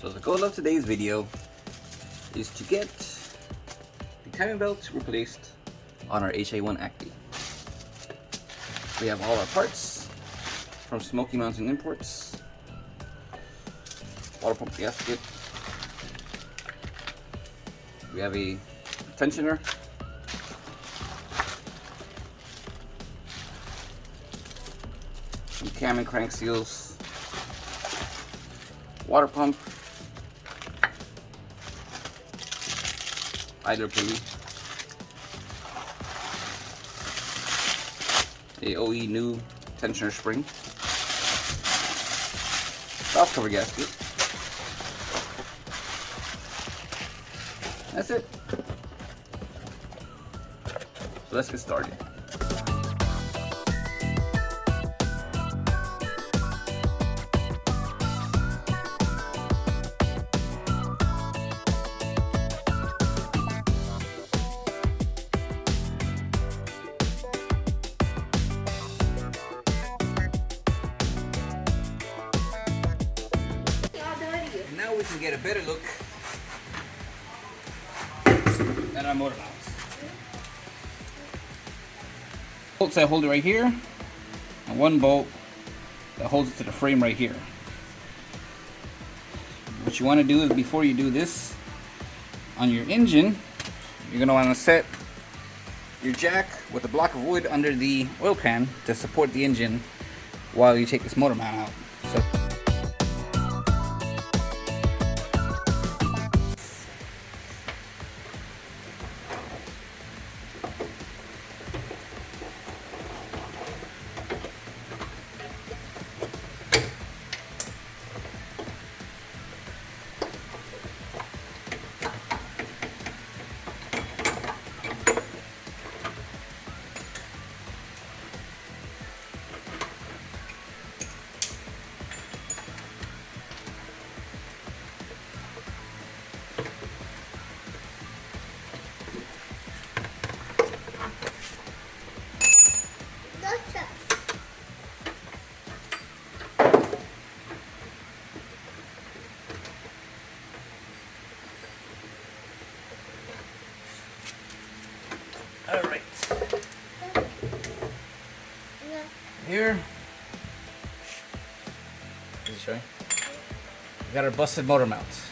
So the goal of today's video is to get the timing belt replaced on our HA1 Acty. We have all our parts from Smoky Mountain Imports, water pump gasket, we have a tensioner, some cam and crank seals, water pump, idler pulley, a OE new tensioner spring, valve cover gasket. That's it. So let's get started. Now we can get a better look at our motor mounts. Bolts that hold it right here, and one bolt that holds it to the frame right here. What you want to do is, before you do this on your engine, you're going to want to set your jack with a block of wood under the oil pan to support the engine while you take this motor mount out. So alright. Here, let me show you. We got our busted motor mounts.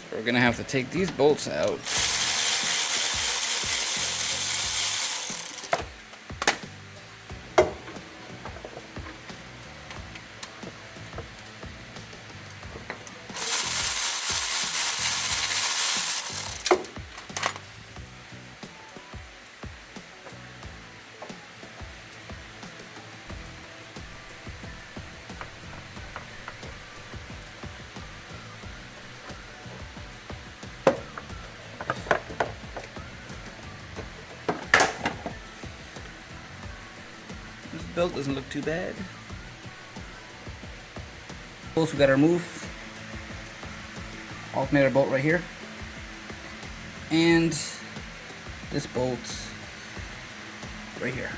So we're gonna have to take these bolts out. This belt doesn't look too bad. Also, we got our move alternator bolt right here, and this bolt right here.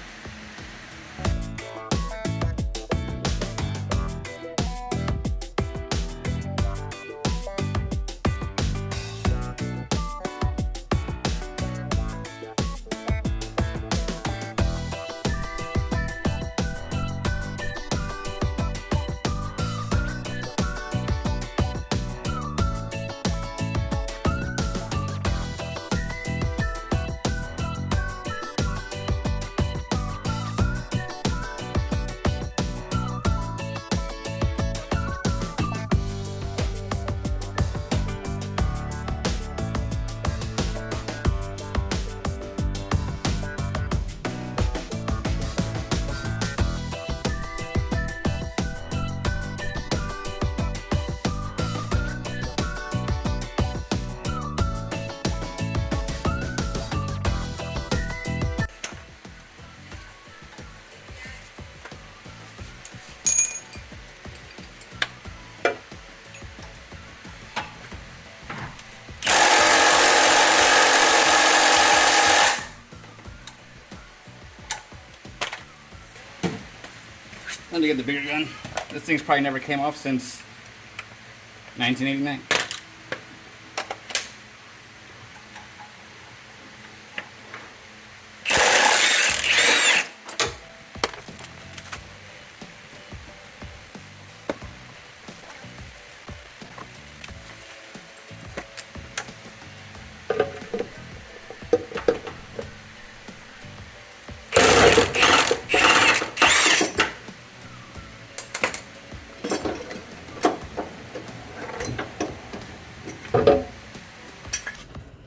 Time to get the bigger gun. This thing's probably never came off since 1989.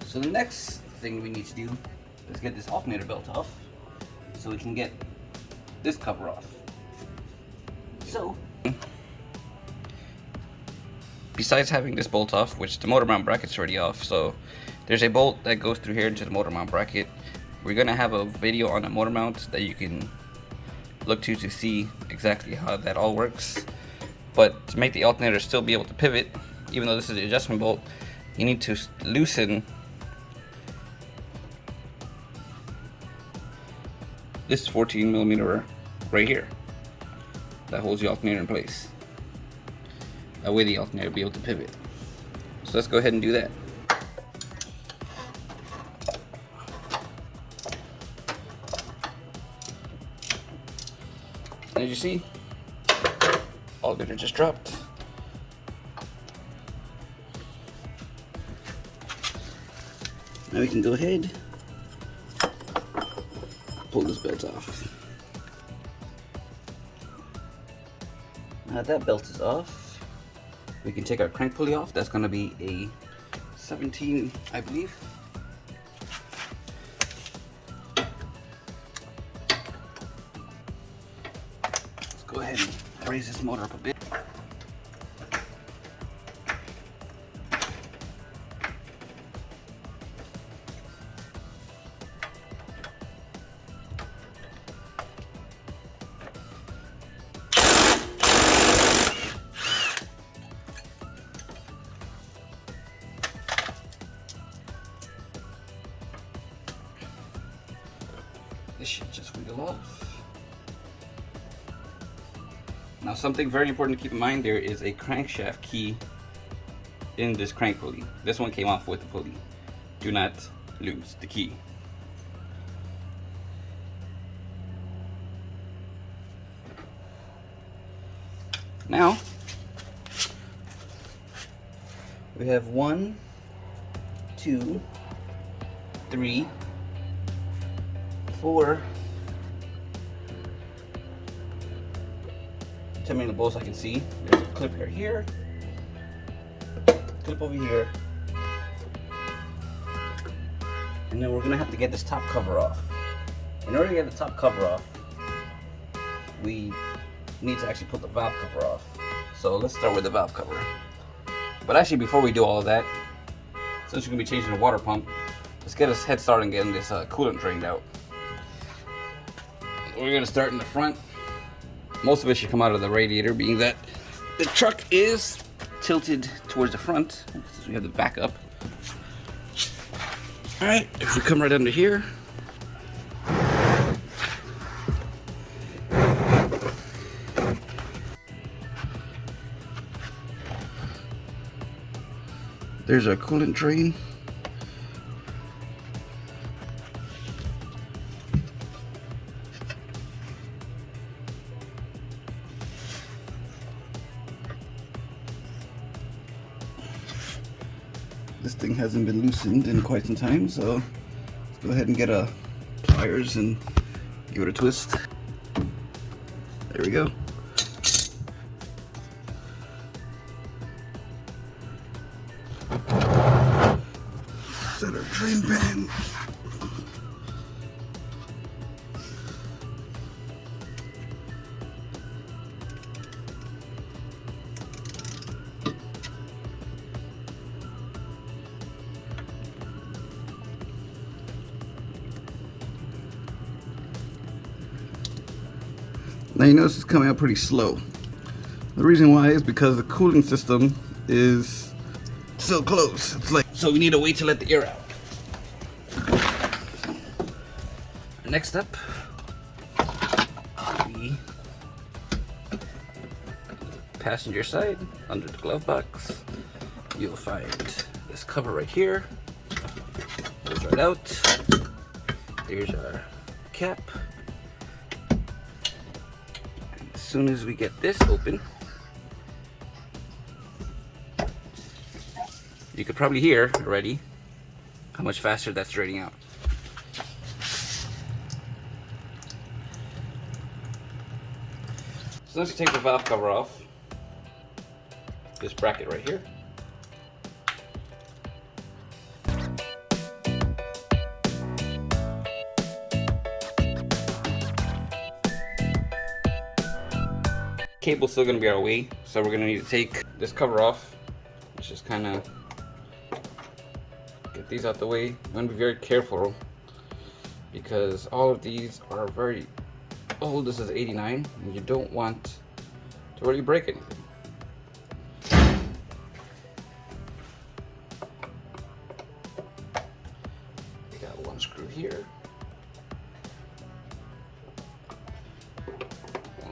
So the next thing we need to do is get this alternator belt off so we can get this cover off. So, besides having this bolt off, which the motor mount bracket's already off, so there's a bolt that goes through here into the motor mount bracket. We're gonna have a video on the motor mount that you can look to see exactly how that all works. But to make the alternator still be able to pivot, even though this is the adjustment bolt, you need to loosen this 14mm right here that holds the alternator in place. That way the alternator will be able to pivot. So let's go ahead and do that. As you see, alternator just dropped. Now we can go ahead, pull this belt off. Now that belt is off, we can take our crank pulley off. That's going to be a 17, I believe. Let's go ahead and raise this motor up a bit. This should just wiggle off. Now something very important to keep in mind, there is a crankshaft key in this crank pulley. This one came off with the pulley. Do not lose the key. Now we have 1, 2, 3, 4, 10mm bolts I can see. There's a clip here, clip over here, and then we're gonna have to get this top cover off. In order to get the top cover off, we need to actually put the valve cover off. So let's start with the valve cover. But actually, before we do all of that, since you're gonna be changing the water pump, let's get us head start on getting this coolant drained out. We're gonna start in the front. Most of it should come out of the radiator, being that the truck is tilted towards the front, since we have the back up. All right, if we come right under here, there's our coolant drain. This thing hasn't been loosened in quite some time, so let's go ahead and get a pliers and give it a twist. There we go. Set our drain pan. Now you notice it's coming out pretty slow. The reason why is because the cooling system is so close. It's like, so we need to wait to let the air out. Next up, we passenger side, under the glove box, you'll find this cover right here. Goes right out. There's our cap. And as soon as we get this open, you could probably hear already how much faster that's draining out. So let's take the valve cover off this bracket right here. Cable's still going to be our way, so we're going to need to take this cover off. Let's just kind of get these out the way. I'm going to be very careful because all of these are very old. This is 89, and you don't want to really break anything. We got one screw here,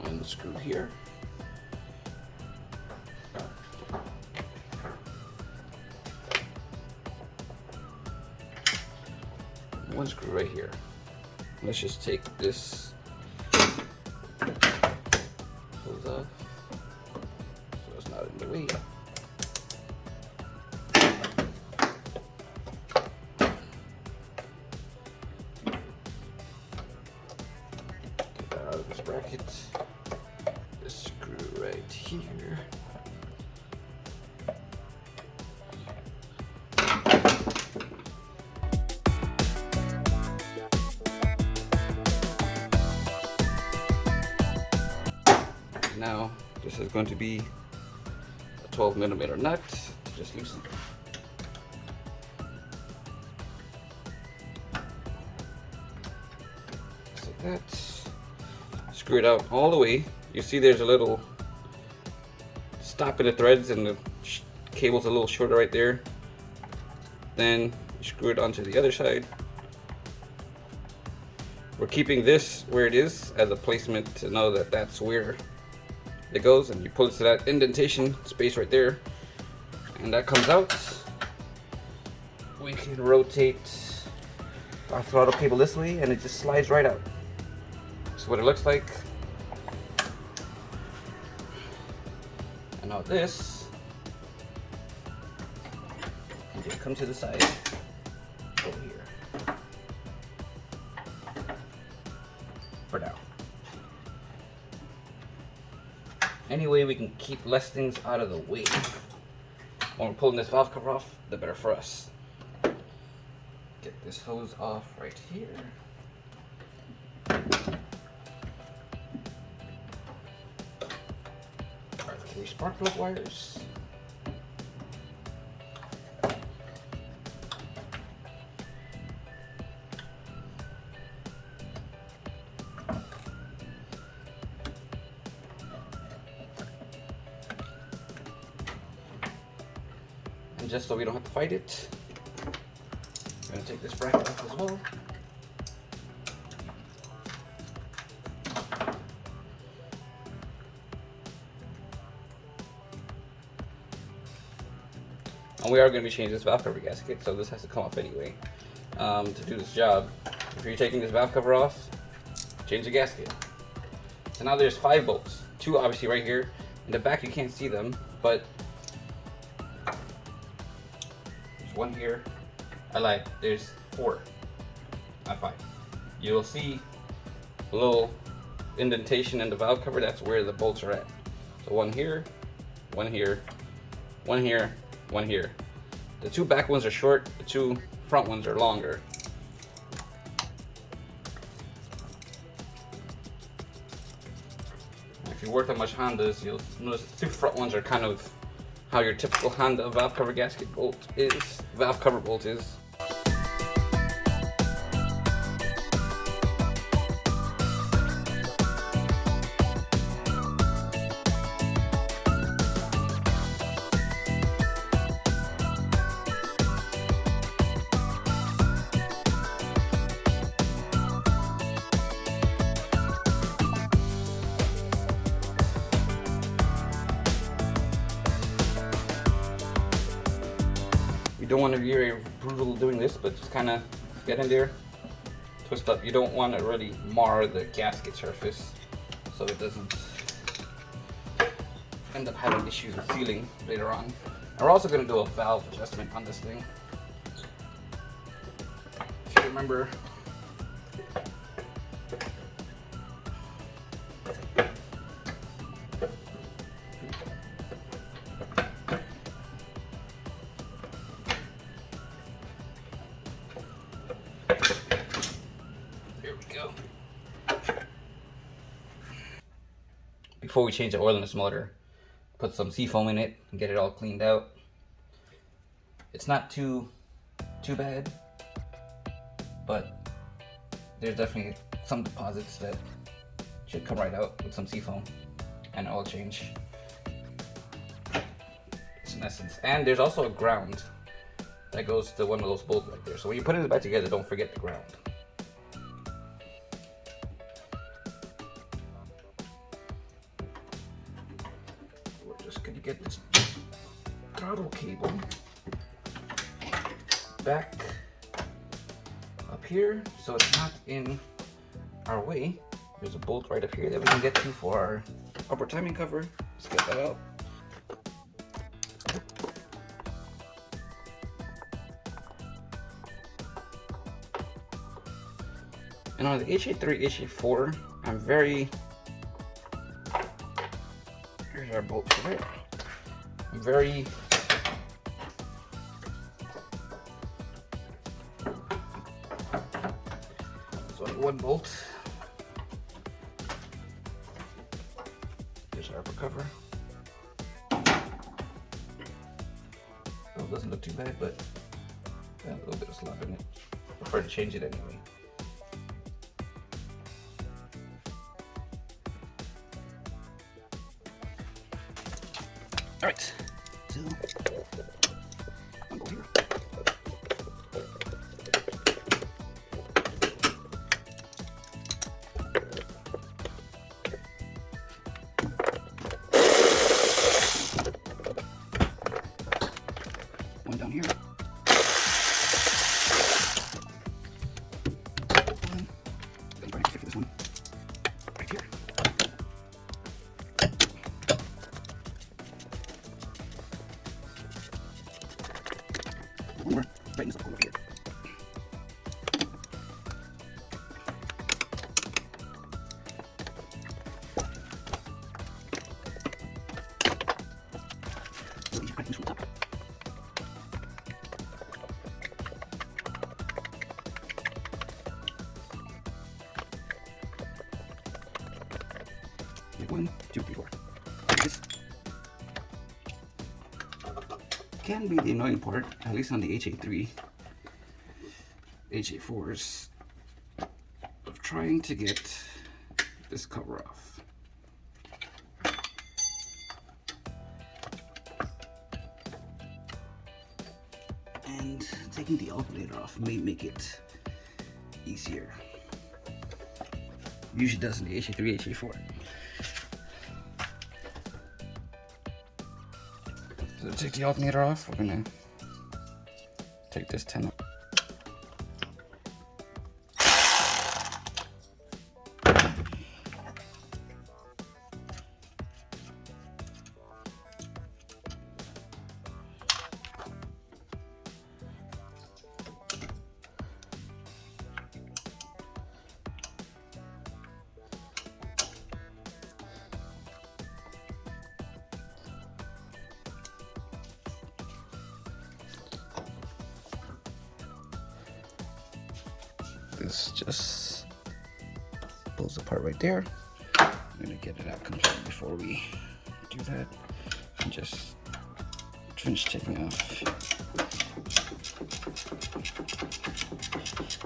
one screw here. One screw right here. Let's just take this hose off so it's not in the way. Get that out of this bracket. This screw right here. Now, this is going to be a 12mm nut to just loosen. Just like that. Screw it out all the way. You see there's a little stop in the threads and the cable's a little shorter right there. Then you screw it onto the other side. We're keeping this where it is as a placement to know that that's where it goes, and you pull it to that indentation space right there, and that comes out. We can rotate our throttle cable this way and it just slides right out. That's what it looks like. And now this can just come to the side over here for now. Any way we can keep less things out of the way when we're pulling this valve cover off, the better for us. Get this hose off right here. Our 3 spark plug wires. And just so we don't have to fight it, I'm going to take this bracket off as well. And we are going to be changing this valve cover gasket, so this has to come off anyway to do this job. If you're taking this valve cover off, change the gasket. So now there's 5 bolts, 2 obviously right here. In the back you can't see them, but there's 1 here. I lied, there's 4, not 5. You'll see a little indentation in the valve cover. That's where the bolts are at. So 1 here, 1 here, 1 here, 1 here. The 2 back ones are short, the 2 front ones are longer. If you worked on much Hondas, you'll notice the 2 front ones are kind of how your typical Honda valve cover gasket bolt is, valve cover bolt is. don't want to be very brutal doing this, but just kind of get in there, twist up. You don't want to really mar the gasket surface so it doesn't end up having issues with sealing later on. And we're also going to do a valve adjustment on this thing. If you remember, there we go. Before we change the oil in this motor, put some seafoam in it and get it all cleaned out. It's not too bad, but there's definitely some deposits that should come right out with some seafoam and oil change. It's in essence. And there's also a ground that goes to one of those bolts right there. So when you put it back together, don't forget the ground. We're just gonna get this throttle cable back up here so it's not in our way. There's a bolt right up here that we can get to for our upper timing cover. Let's get that out. And on the HA3, HA4, I'm very, here's our bolt for it. I'm very one bolt. Here's our upper cover. Oh, it doesn't look too bad, but a little bit of slop in it. I prefer to change it anyway. All right, so one bolt here. One down here. One. Gonna try to fit this one right here. One more right in this corner here. So you crack this from the top. One, two, three, four. This can be the annoying part, at least on the HA3, HA4s, of trying to get this cover off. And taking the alternator off may make it easier. Usually does in the HA3, HA4. So to take the alternator off, we're gonna take this 10 off. This just pulls apart right there. I'm gonna get it out completely before we do that. And just finish taking off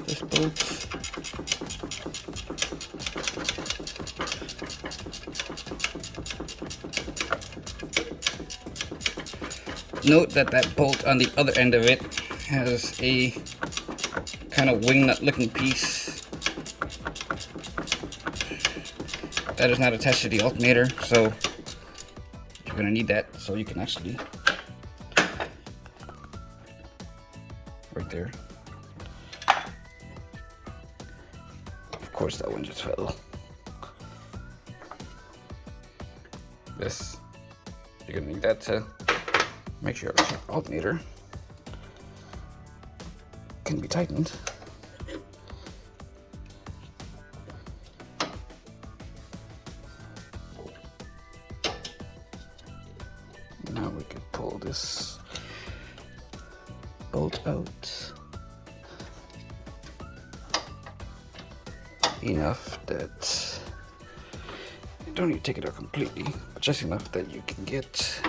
this bolt. Note that that bolt on the other end of it has a kind of wing nut looking piece that is not attached to the alternator, so you're going to need that so you can actually right there. Of course, that one just fell. This, you're gonna need that to make sure your alternator can be tightened. Now we could pull this bolt out enough that you don't need to take it out completely, but just enough that you can get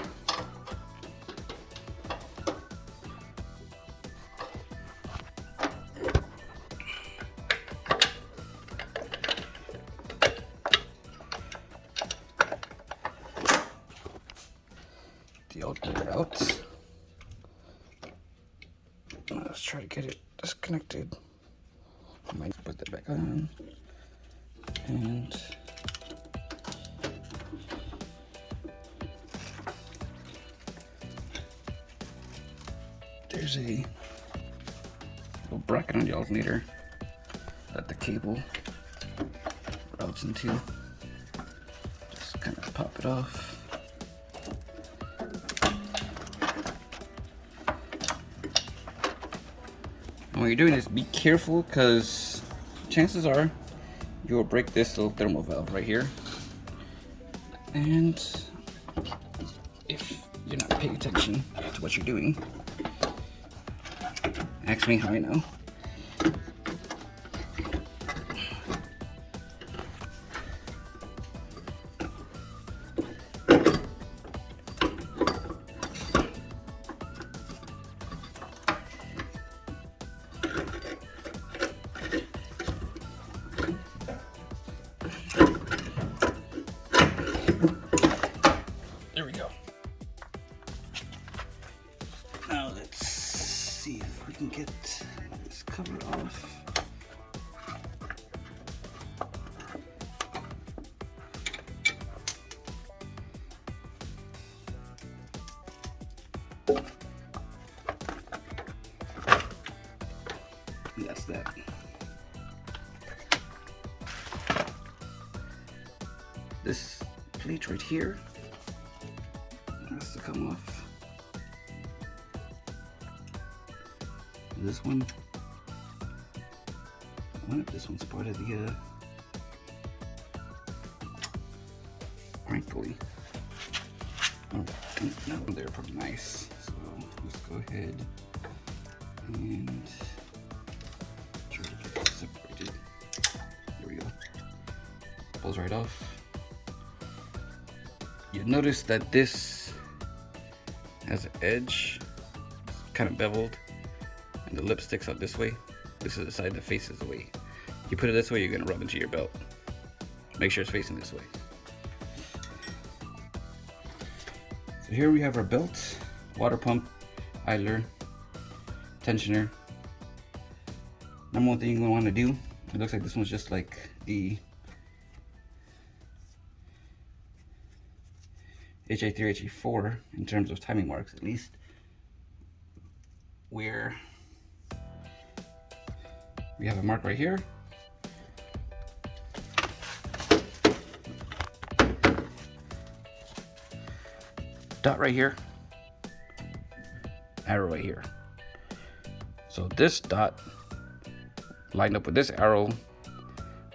the alternator out. Let's try to get it disconnected. I might put that back on. And there's a little bracket on the alternator that the cable routes into. Just kind of pop it off. And when you're doing this, be careful, because chances are you will break this little thermal valve right here. And if you're not paying attention to what you're doing, ask me how I know. There we go. Now let's see if we can get this cover off. And that's that. This plate right here has to come off. This one, I wonder if this one's part of the crank pulley. Oh, no, they're pretty nice. So let's go ahead and try to get this separated. There we go. Pulls right off. You'll notice that this has an edge, kind of beveled, and the lip sticks out this way. This is the side that faces away. You put it this way, you're gonna rub into your belt. Make sure it's facing this way. So here we have our belt, water pump, idler, tensioner. Number one thing you're gonna want to do, it looks like this one's just like the HA3, HA4 in terms of timing marks, at least, where we have a mark right here. Dot right here. Arrow right here. So this dot lined up with this arrow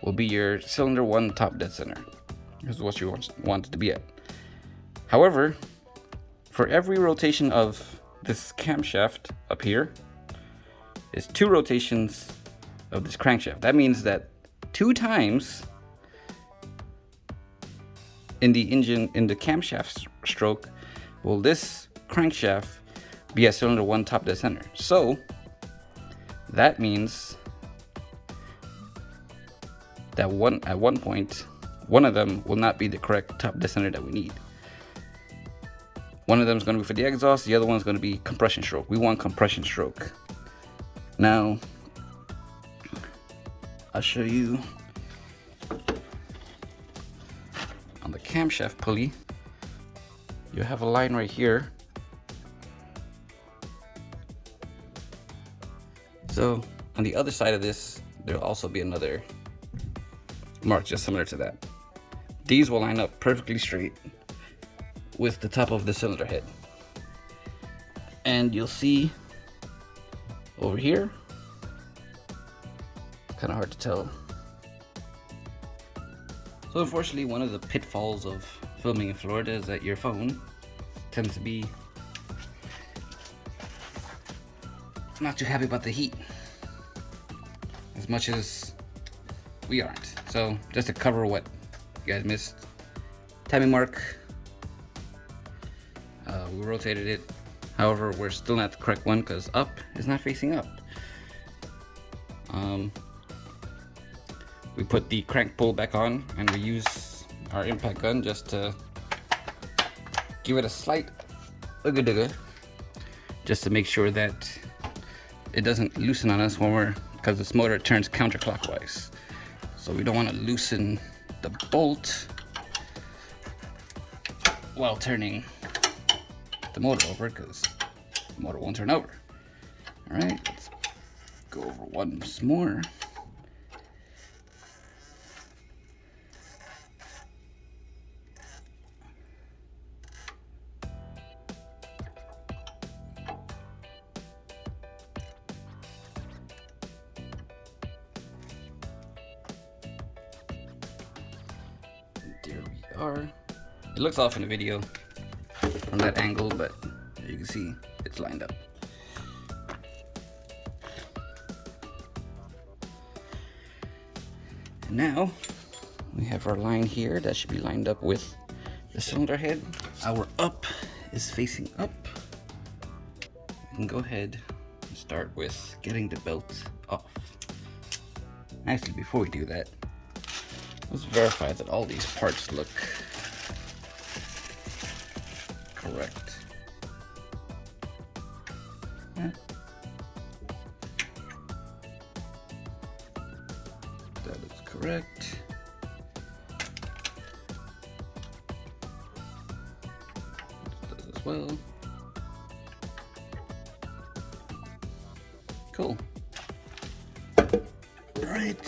will be your cylinder 1 top dead center. This is what you want it to be at. However, for every rotation of this camshaft up here is 2 rotations of this crankshaft. That means that 2 times in the engine, in the camshaft stroke, will this crankshaft be at cylinder 1 top dead center. So that means that at one point, one of them will not be the correct top dead center that we need. One of them is going to be for the exhaust, the other one is going to be compression stroke. We want compression stroke. Now, I'll show you on the camshaft pulley. You have a line right here So on the other side of this, there'll also be another mark just similar to that. These will line up perfectly straight with the top of the cylinder head. And you'll see over here, kind of hard to tell. So unfortunately, one of the pitfalls of filming in Florida is that your phone tends to be not too happy about the heat as much as we aren't. So just to cover what you guys missed, timing mark, we rotated it. However, we're still not the correct one because up is not facing up. We put the crank pull back on and we use our impact gun just to give it a slight ugga-dugga, just to make sure that it doesn't loosen on us when we're, because this motor turns counterclockwise. So we don't want to loosen the bolt while turning the motor over, because the motor won't turn over. All right, let's go over once more. There we are. It looks off in the video from that angle, but as you can see, it's lined up. And now we have our line here that should be lined up with the cylinder head. Our up is facing up. We can go ahead and start with getting the belt off. Actually, before we do that, let's verify that all these parts look correct. Yeah. That looks correct. This does as well. Cool. All right.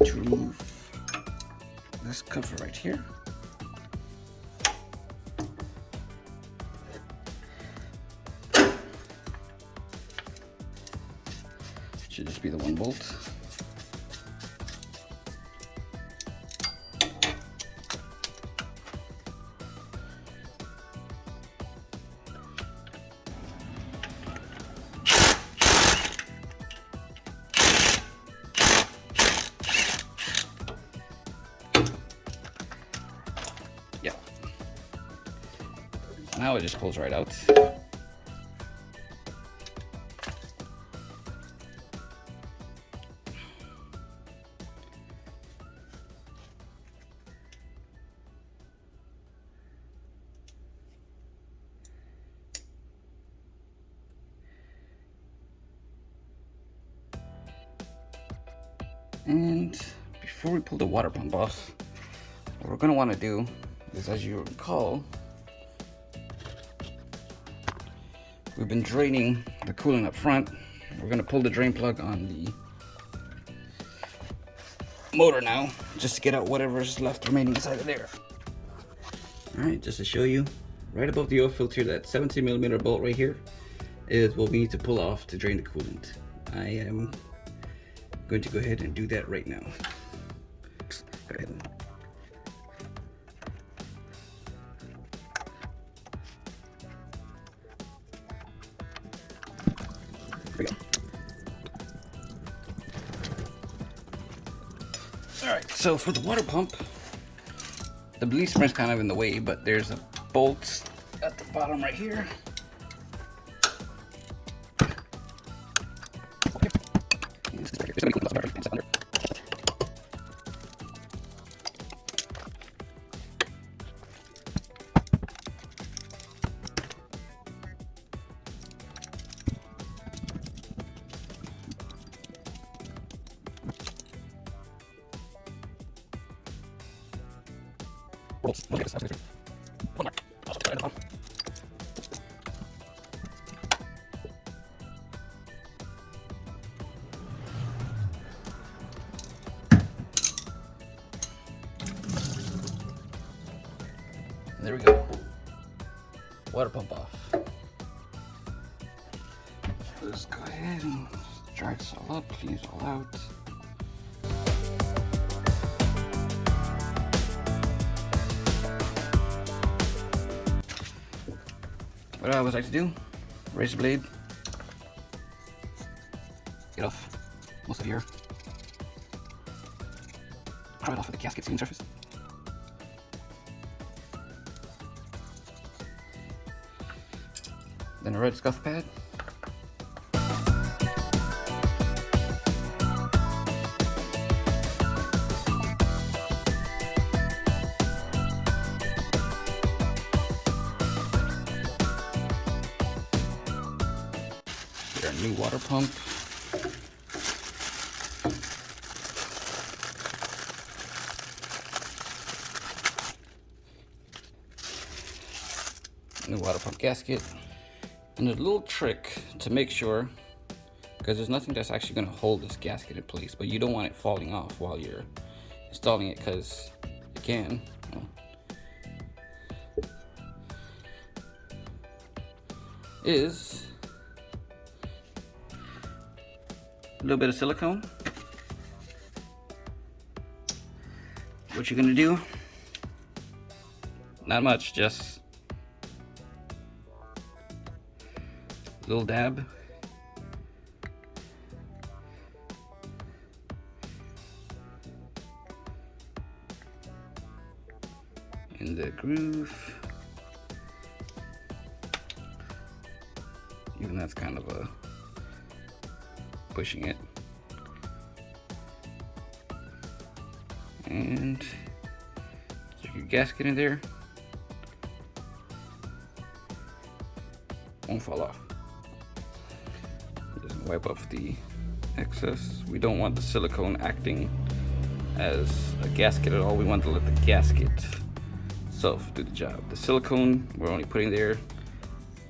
To remove this cover right here. Should just be the one bolt. Yeah. Now it just pulls right out. And before we pull the water pump off, what we're going to want to do is, as you recall, we've been draining the coolant up front. We're going to pull the drain plug on the motor now, just to get out whatever's left remaining inside of there. Alright, just to show you, right above the oil filter, that 17mm bolt right here is what we need to pull off to drain the coolant. I am going to go ahead and do that right now. Go ahead. There we go. Alright, so for the water pump, the bleed spring is kind of in the way, but there's a bolt at the bottom right here There we go. Water pump off. Let's go ahead and dry this all up, clean it all out. What I always like to do, razor blade, get off most of your crud off of the gasket sealing surface. Then a red scuff pad. Get our new water pump. New water pump gasket. And there's a little trick to make sure, because there's nothing that's actually going to hold this gasket in place, but you don't want it falling off while you're installing it, because it can. Is a little bit of silicone. What you're going to do, not much, just little dab. In the groove. Even that's kind of a pushing it. And stick your gasket in there. Won't fall off. Just wipe off the excess. We don't want the silicone acting as a gasket at all. We want to let the gasket itself do the job. The silicone we're only putting there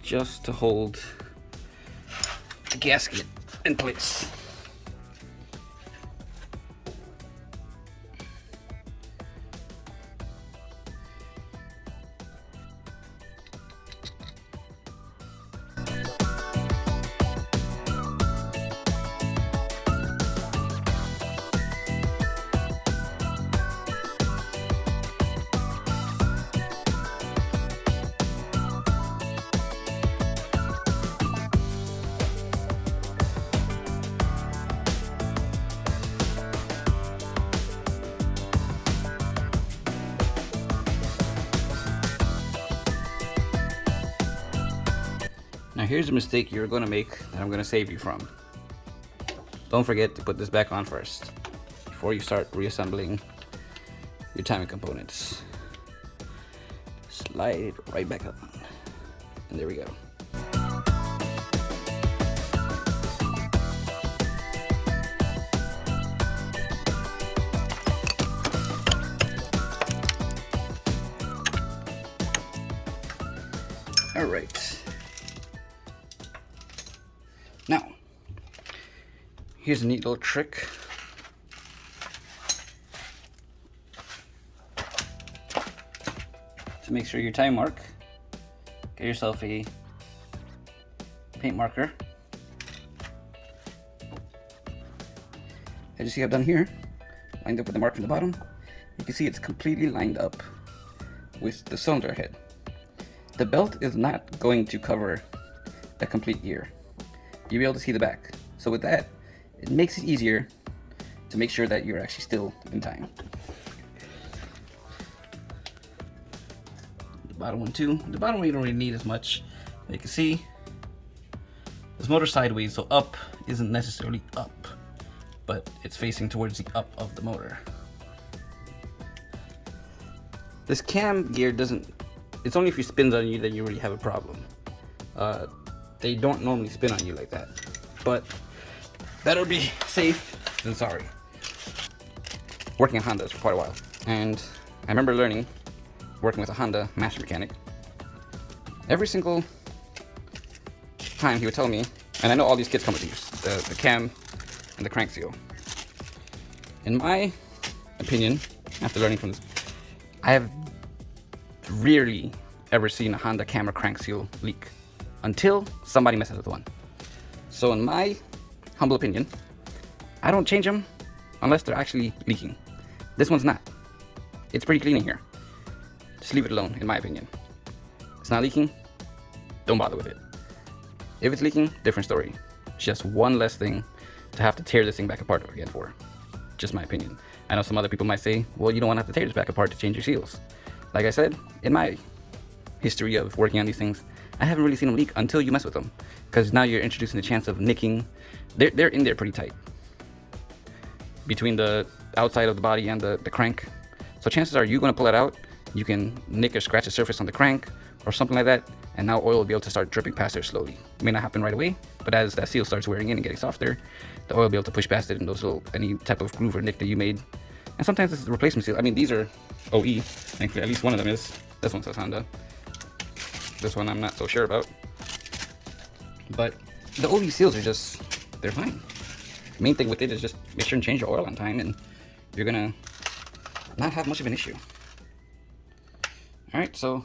just to hold the gasket in place. Now here's a mistake you're going to make that I'm going to save you from. Don't forget to put this back on first before you start reassembling your timing components. Slide it right back on. And there we go. All right. Now, here's a neat little trick. To make sure your time mark, get yourself a paint marker. As you see I've done here, lined up with the mark from the bottom, you can see it's completely lined up with the cylinder head. The belt is not going to cover a complete gear. You'll be able to see the back. So with that, it makes it easier to make sure that you're actually still in time. The bottom one too. The bottom one you don't really need as much. You can see this motor sideways, so up isn't necessarily up, but it's facing towards the up of the motor. This cam gear doesn't, it's only if it spins on you that you really have a problem. They don't normally spin on you like that, but better be safe than sorry. Working on Hondas for quite a while, and I remember learning working with a Honda master mechanic, every single time he would tell me, and I know all these kits come with these, the cam and the crank seal. In my opinion, after learning from this, I have rarely ever seen a Honda cam or crank seal leak until somebody messes with one. So in my humble opinion, I don't change them unless they're actually leaking. This one's not. It's pretty clean in here. Just leave it alone, in my opinion. It's not leaking, don't bother with it. If it's leaking, different story. It's just one less thing to have to tear this thing back apart again for. Just my opinion. I know some other people might say, well, you don't want to have to tear this back apart to change your seals. Like I said, in my history of working on these things, I haven't really seen them leak until you mess with them. Because now you're introducing the chance of nicking. They're in there pretty tight, between the outside of the body and the crank. So chances are you're going to pull it out, you can nick or scratch the surface on the crank or something like that, and now oil will be able to start dripping past there slowly. It may not happen right away, but as that seal starts wearing in and getting softer, the oil will be able to push past it in those little, any type of groove or nick that you made. And sometimes this is the replacement seal. I mean, these are OE, thankfully at least one of them is. This one says Honda. This one I'm not so sure about. But the OE seals are just, they're fine. The main thing with it is just make sure and change your oil on time, and you're gonna not have much of an issue. Alright, so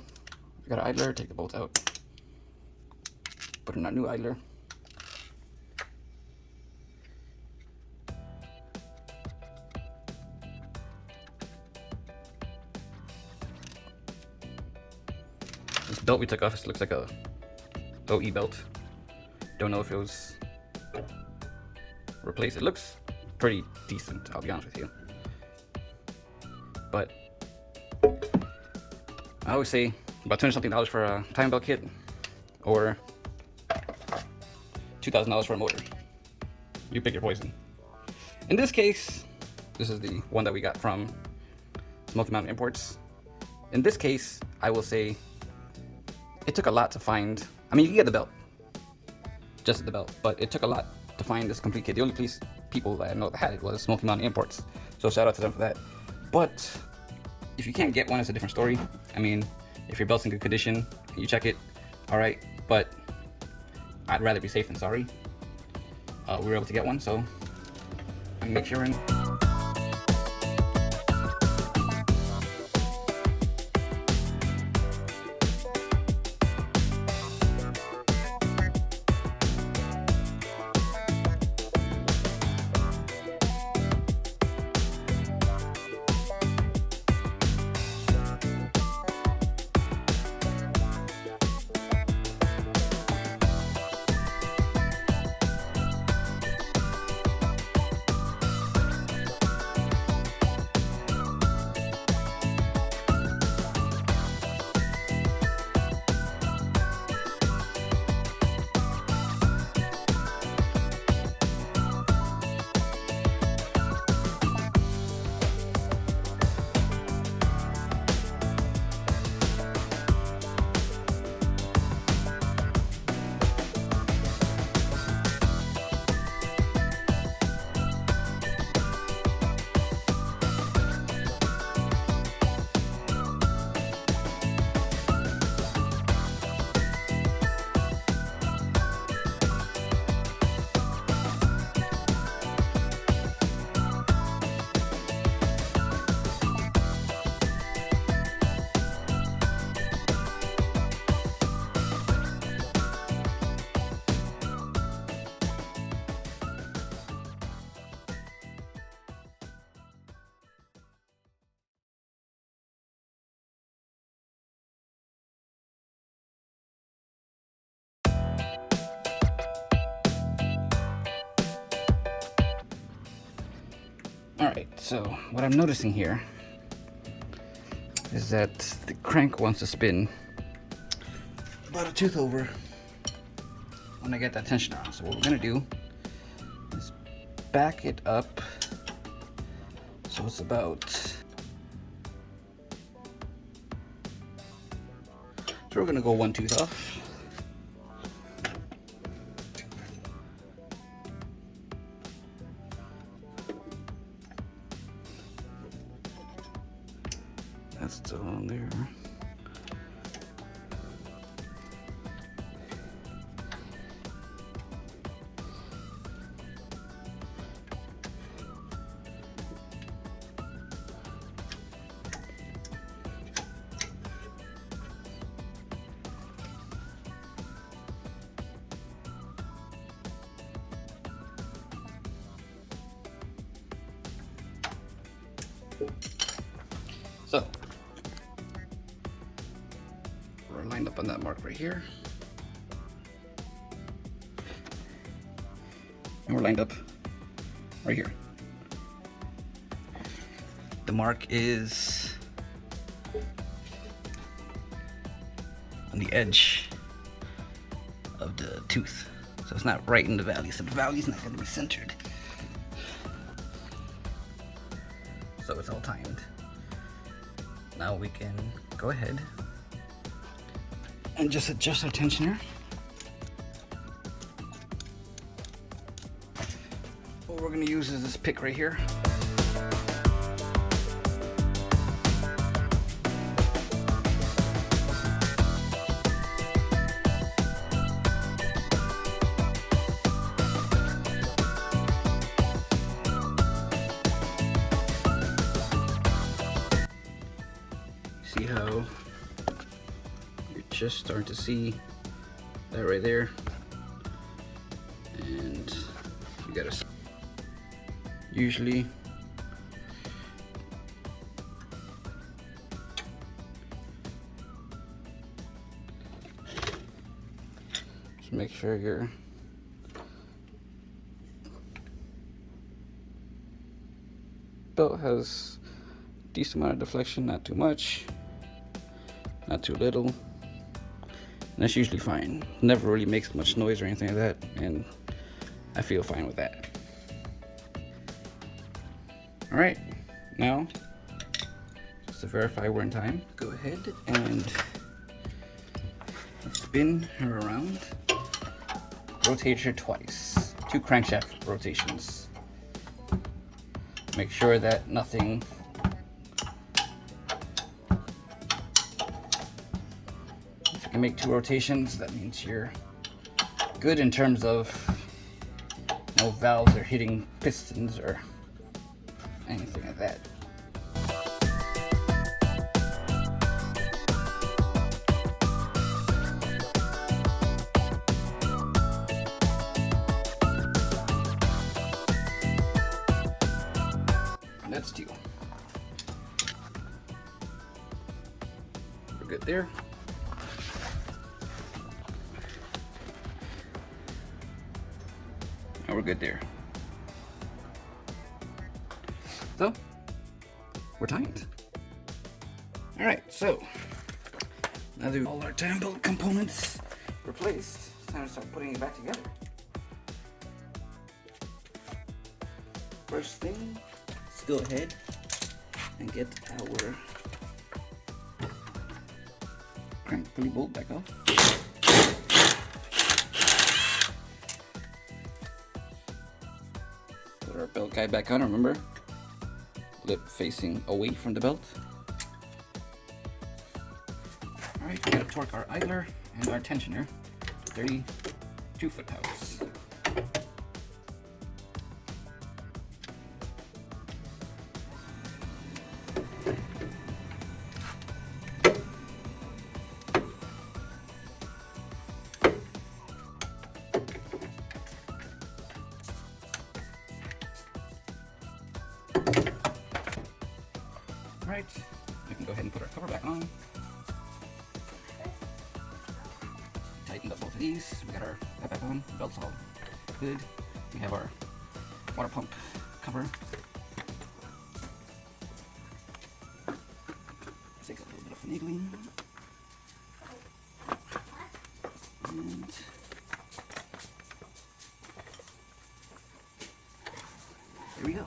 we got an idler, take the bolt out, put in our new idler. This belt we took off, this looks like a OE belt. Don't know if it was replaced. It looks pretty decent, I'll be honest with you. But I always say about $200 something for a timing belt kit, or $2,000 for a motor. You pick your poison. In this case, this is the one that we got from Smoky Mountain Imports. In this case, I will say it took a lot to find. I mean, you can get the belt, just the belt, but it took a lot to find this complete kit. The only people that I know that had it was Smoky Mountain Imports, so shout out to them for that. But if you can't get one, it's a different story. I mean, if your belt's in good condition, you check it, all right, but I'd rather be safe than sorry. We were able to get one, so make sure and Alright, so what I'm noticing here is that the crank wants to spin about a tooth over when I get that tension on. So what we're going to do is back it up so it's about, so we're going to go one tooth off. That's still on there. on that mark right here. And we're lined up right here. The mark is on the edge of the tooth. So it's not right in the valley, so the valley's not going to be centered. So it's all timed. Now we can go ahead and just adjust our tensioner. What we're going to use is this pick right here. See how you're just starting to see that right there, and you gotta usually just make sure your belt has a decent amount of deflection, not too much, not too little, and that's usually fine. Never really makes much noise or anything like that, and I feel fine with that. All right, now just to verify we're in time, go ahead and spin her around. Rotate her twice, 2 crankshaft rotations. Make sure that nothing if you can make 2 rotations, that means you're good in terms of no valves are hitting pistons or anything like that. And that's 2. We're good there. And we're good there. So, we're timed. All right, so now that we've all our time belt components replaced, it's time to start putting it back together. First thing, let's go ahead and get our crank pulley bolt back off. Put our belt guide back on, remember? Lip facing away from the belt. Alright, we gotta torque our idler and our tensioner to 32 foot-pounds. Alright, we can go ahead and put our cover back on. Tightened up both of these. We got our that back on. The belt's all good. We have our water pump cover. Take a little bit of finagling. And there we go.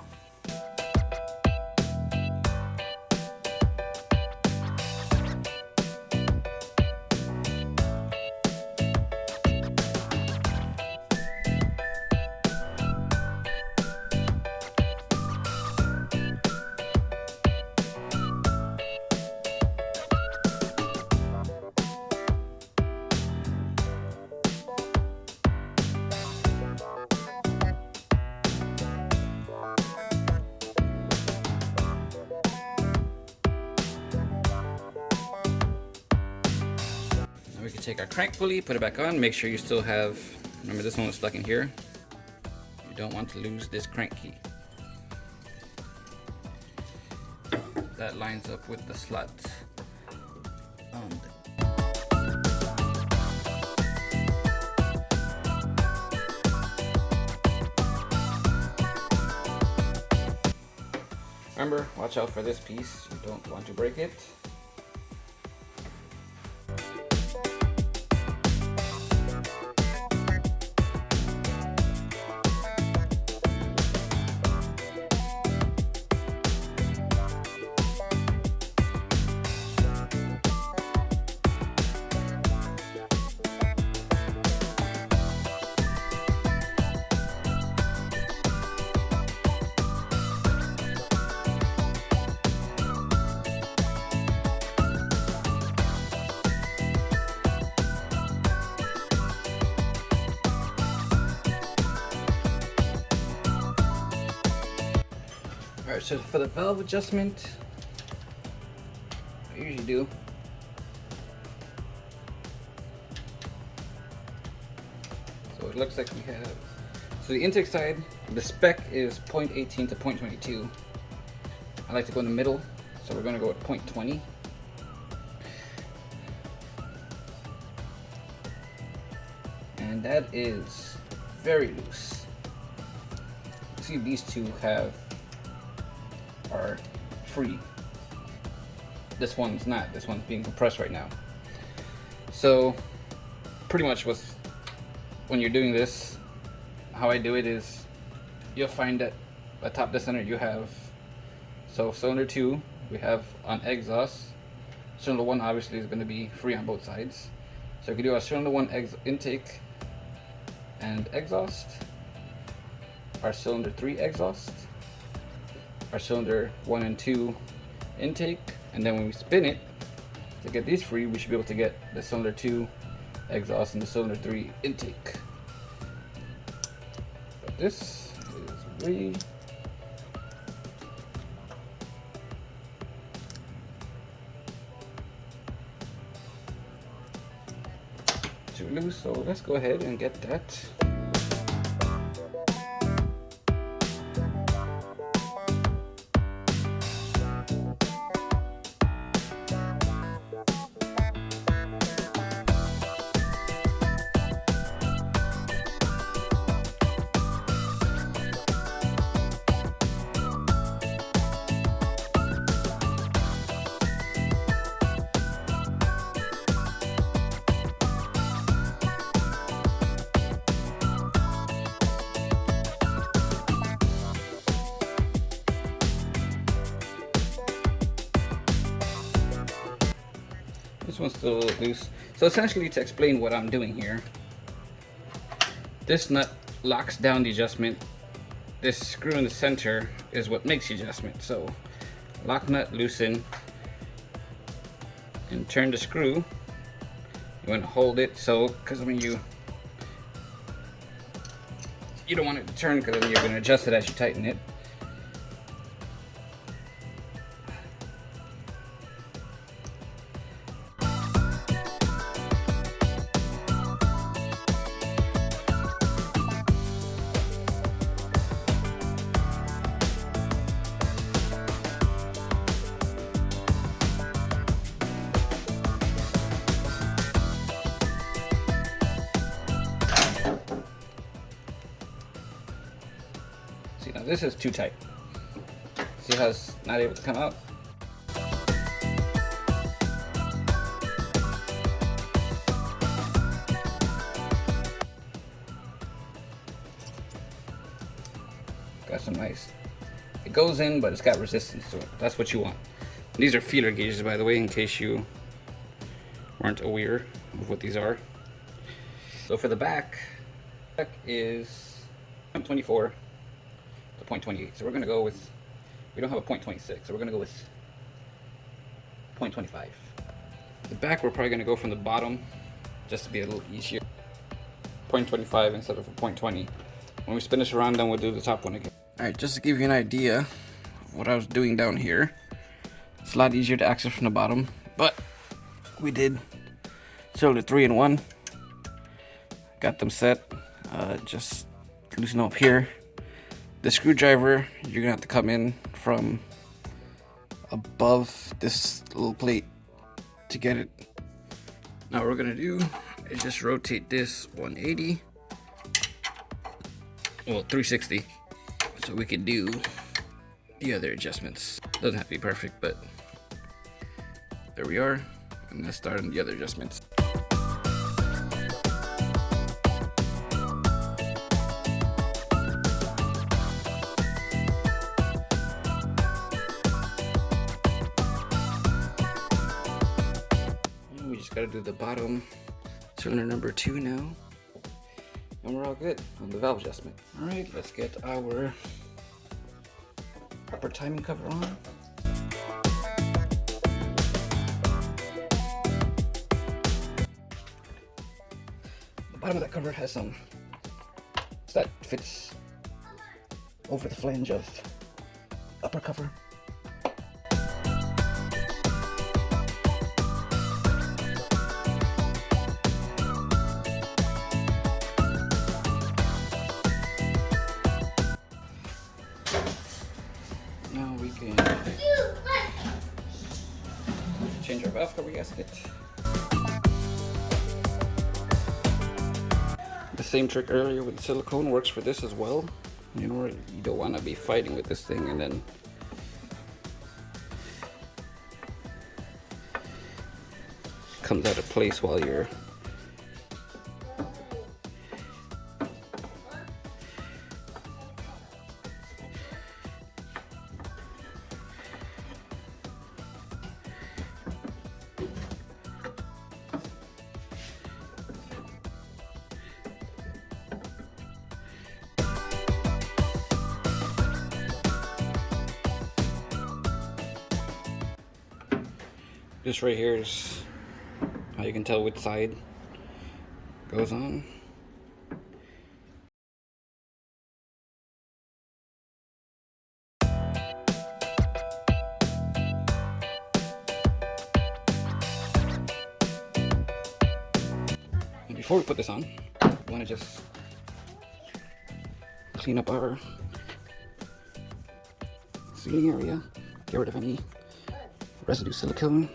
We can take our crank pulley, put it back on, make sure you still have, remember this one was stuck in here. You don't want to lose this crank key. That lines up with the slot on the Remember, watch out for this piece. You don't want to break it. Alright, so for the valve adjustment, I usually do. So it looks like we have, so the intake side, the spec is 0.18 to 0.22. I like to go in the middle, so we're going to go with 0.20. And that is very loose. See, these two are free. This one's not. This one's being compressed right now. So pretty much when you're doing this, how I do it is you'll find that atop the center you have, so cylinder 2 we have on exhaust. Cylinder 1 obviously is going to be free on both sides. So you can do a cylinder 1 intake and exhaust, our cylinder 3 exhaust, our cylinder 1 and 2 intake, and then when we spin it to get these free, we should be able to get the cylinder 2 exhaust and the cylinder 3 intake. But this is way too loose, so let's go ahead and get that. This one's still a little loose. So essentially, to explain what I'm doing here, this nut locks down the adjustment. This screw in the center is what makes the adjustment. So lock nut, loosen, and turn the screw. You want to hold it, so because when you don't want it to turn, because then you're going to adjust it as you tighten it. See, now this is too tight. See how it's not able to come out? Got some nice, it goes in, but it's got resistance to it. That's what you want. These are feeler gauges, by the way, in case you weren't aware of what these are. So for the back is 0.24 to 0.28. So we're going to go with, we don't have a 0.26, so we're going to go with 0.25. The back we're probably going to go from the bottom just to be a little easier. 0.25 instead of a 0.20. When we spin this around, then we'll do the top one again. Alright, just to give you an idea of what I was doing down here. It's a lot easier to access from the bottom, but we did cylinder 3 and 1. Got them set. Just loosen up here. The screwdriver, you're gonna have to come in from above this little plate to get it. Now what we're gonna do is just rotate this 180, well 360, so we can do the other adjustments. Doesn't have to be perfect, but there we are. And let's start on the other adjustments. And we just gotta do the bottom cylinder number 2 now. And we're all good on the valve adjustment. All right, let's get our upper timing cover on. The bottom of that cover has some that fits over the flange of upper cover. Now we can change our valve cover gasket. The same trick earlier with silicone works for this as well. You know, you don't want to be fighting with this thing and then comes out of place while you're this right here is how you can tell which side goes on. And before we put this on, we want to just clean up our sealing area, get rid of any residue silicone.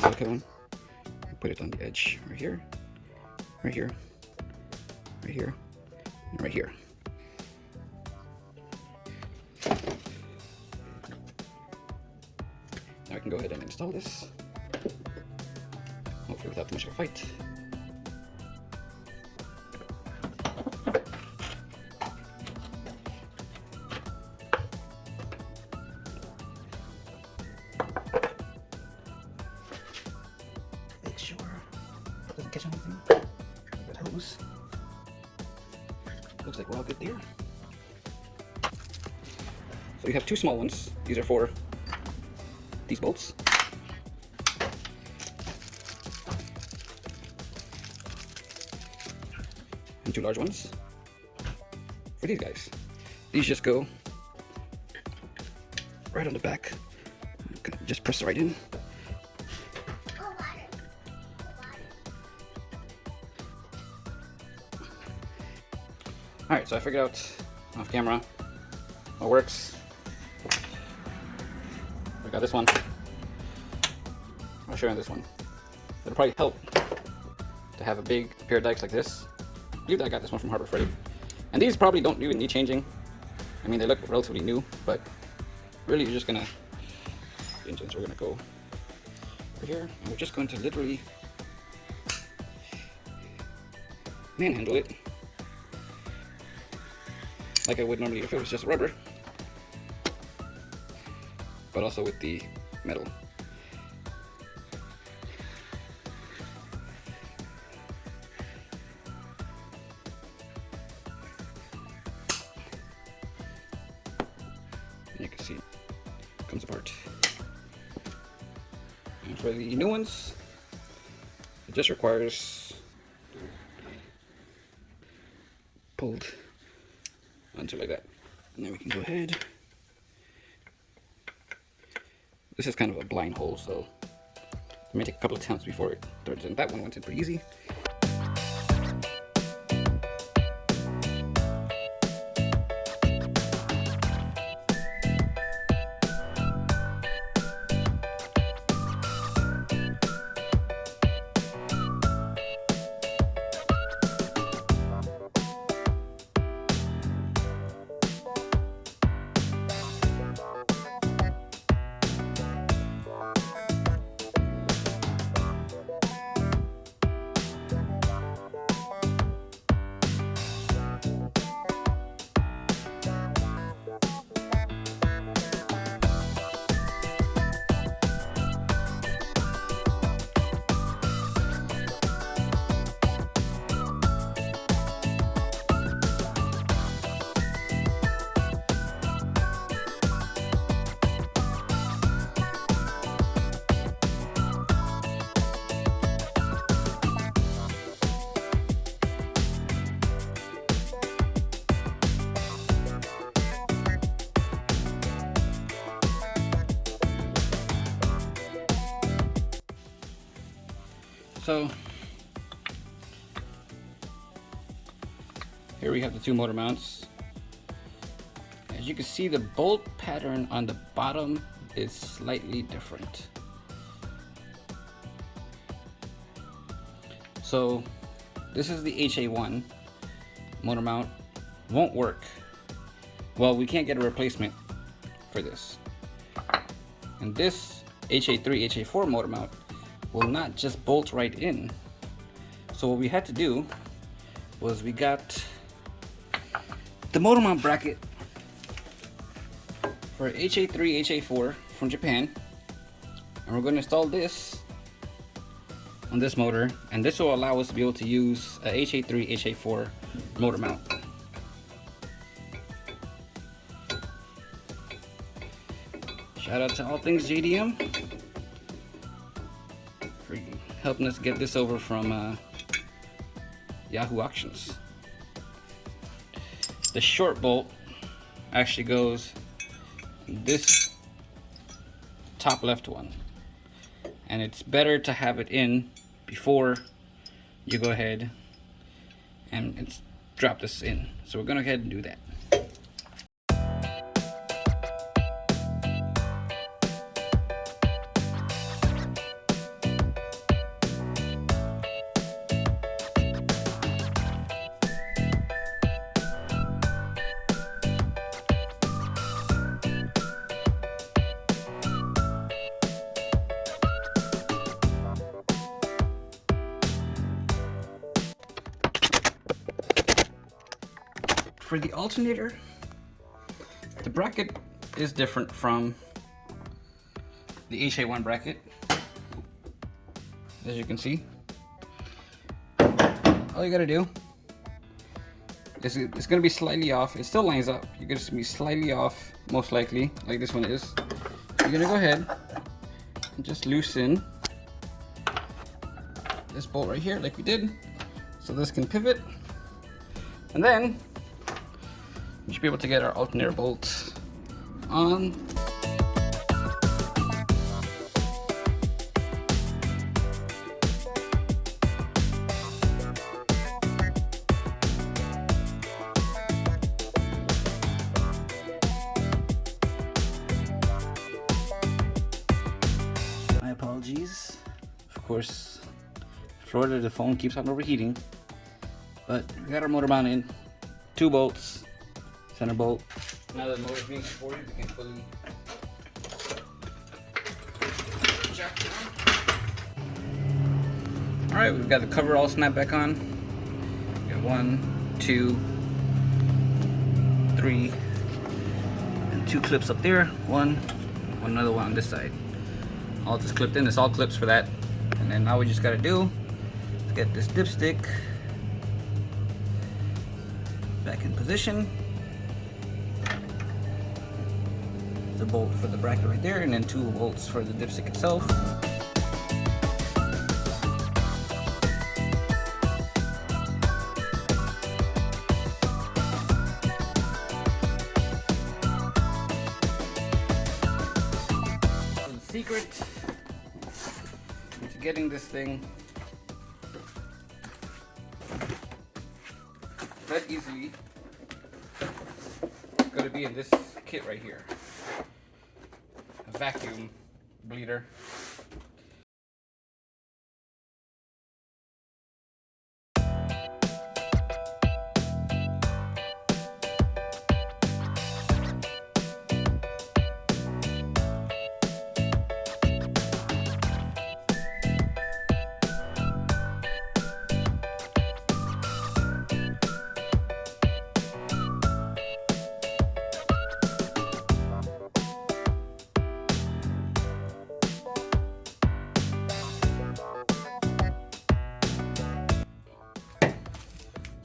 Silicone, put it on the edge right here, right here, right here, and right here. Now I can go ahead and install this, hopefully without too much of a fight. Make sure it doesn't catch anything. That hose. Looks like we're all good there. So you have 2 small ones. These are for these bolts. And 2 large ones for these guys. These just go right on the back. Just press right in. Alright, so I figured out off camera what works. I got this one. I'll show you this one. It'll probably help to have a big pair of dikes like this. I believe I got this one from Harbor Freight. And these probably don't even need changing. I mean, they look relatively new, but really you're just gonna, the engines are gonna go over here, and we're just going to literally manhandle it like I would normally if it was just rubber, but also with the metal. And you can see it comes apart. And for the new ones, it just requires pulled onto like that. And then we can go ahead. This is kind of a blind hole, so it may take a couple of attempts before it turns in. That one went in pretty easy. So here we have the two motor mounts. As you can see, the bolt pattern on the bottom is slightly different. So this is the HA1 motor mount. Won't work. Well, we can't get a replacement for this. And this HA3, HA4 motor mount will not just bolt right in. So what we had to do was we got the motor mount bracket for HA3, HA4 from Japan, and we're going to install this on this motor, and this will allow us to be able to use a HA3, HA4 motor mount. Shout out to All Things JDM for helping us get this over from Yahoo Auctions. The short bolt actually goes this top left one, and it's better to have it in before you go ahead and drop this in. So we're gonna go ahead and do that. For the alternator, the bracket is different from the HA1 bracket, as you can see. All you gotta do is it's gonna be slightly off. It still lines up. You're gonna be slightly off, most likely, like this one is. You're gonna go ahead and just loosen this bolt right here, like we did, so this can pivot, and then we should be able to get our alternator bolts on. My apologies. Of course, Florida, the phone keeps on overheating, but we got our motor mount in, 2 bolts. Center bolt. Now that the motor is being supported, we can fully jack down. Alright, we've got the cover all snapped back on. We got 1, 2, 3, and 2 clips up there. One another one on this side. All just clipped in. It's all clips for that. And then all we just gotta do is get this dipstick back in position. The bolt for the bracket right there, and then 2 bolts for the dipstick itself. So the secret to getting this thing that easily is going to be in this kit right here. Vacuum bleeder.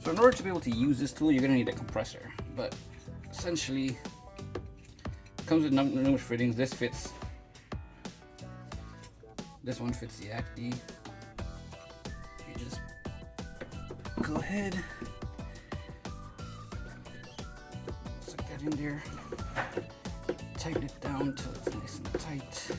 So in order to be able to use this tool, you're going to need a compressor, but essentially it comes with numerous fittings. This fits, this one fits the Acty. You just go ahead, stick that in there, tighten it down till it's nice and tight.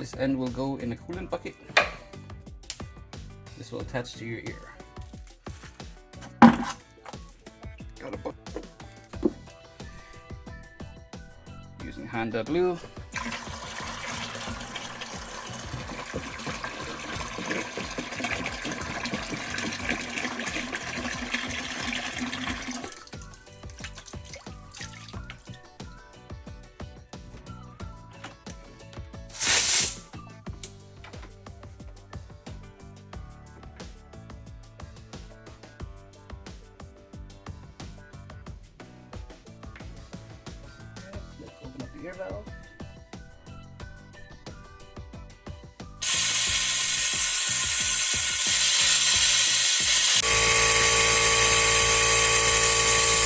This end will go in a coolant bucket. This will attach to your ear. Got a bucket. Using Honda Blue. Open up the air valve.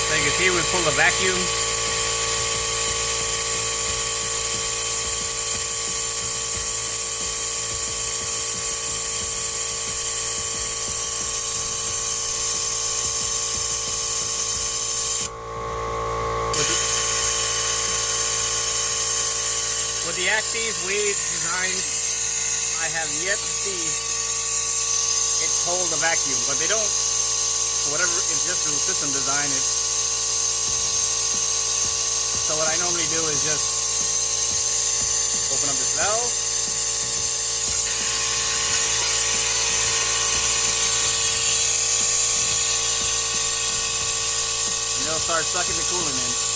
So you can see we pull the vacuum. With the Acty's weight designs, I have yet to see it hold the vacuum, but they don't. So whatever, it's just a system design. So what I normally do is just open up this valve. And it'll start sucking the coolant in.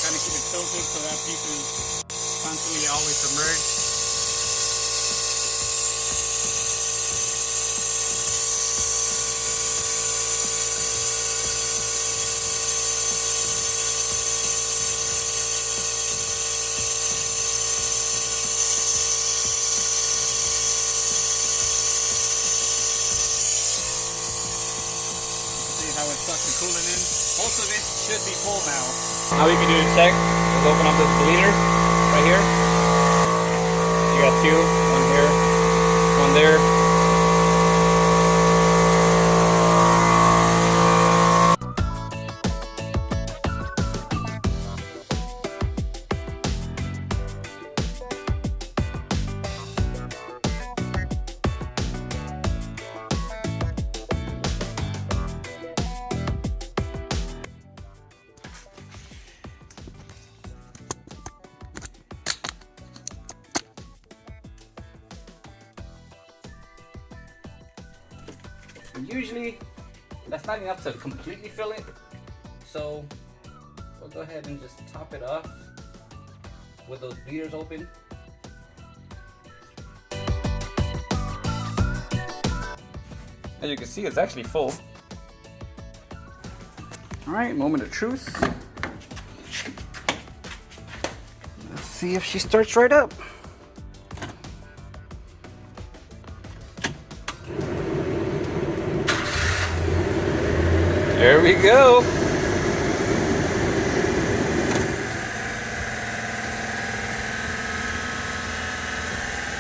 Kind of keep it tilted so that piece is constantly always submerged. See how it sucks the coolant in? Most of it should be full now. Now we can do a check. Let's open up this bleeder right here. You got two, one here, one there. Usually that's not enough to completely fill it, so we'll go ahead and just top it off with those bleeders open. As you can see, it's actually full. Alright, moment of truth. Let's see if she starts right up. There we go.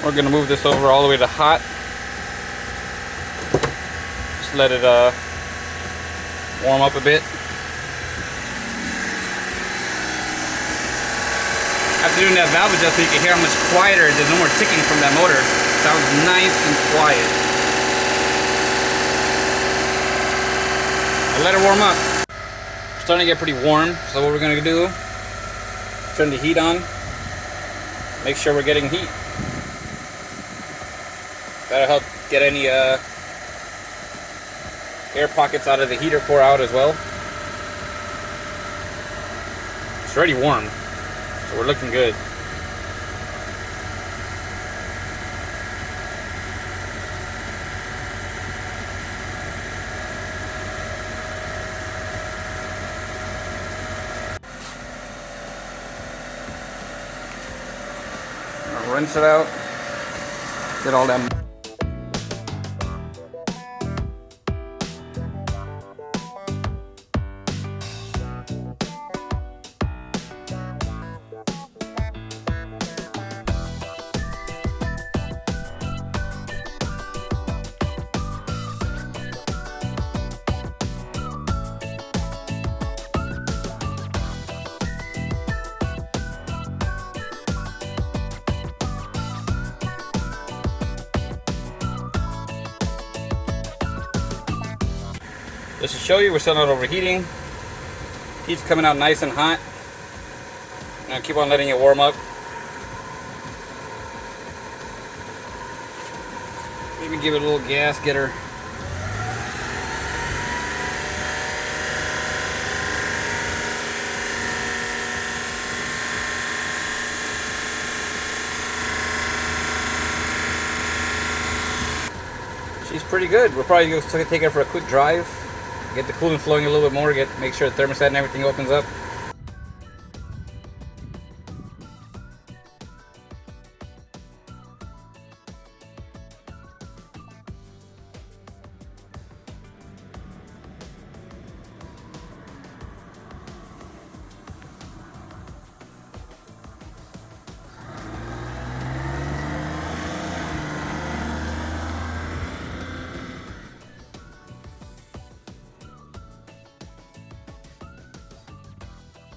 We're gonna move this over all the way to hot. Just let it warm up a bit. After doing that valve adjust, you can hear how much quieter. There's no more ticking from that motor. It sounds nice and quiet. Let it warm up. It's starting to get pretty warm, so what we're gonna do, turn the heat on, make sure we're getting heat. That'll help get any air pockets out of the heater core out as well. It's already warm, so we're looking good. Rinse it out, get all that. Just to show you, we're still not overheating. Heat's coming out nice and hot. Now keep on letting it warm up. Maybe give it a little gas, get her. She's pretty good. We're probably going to take her for a quick drive. Get the coolant flowing a little bit more. Make sure the thermostat and everything opens up.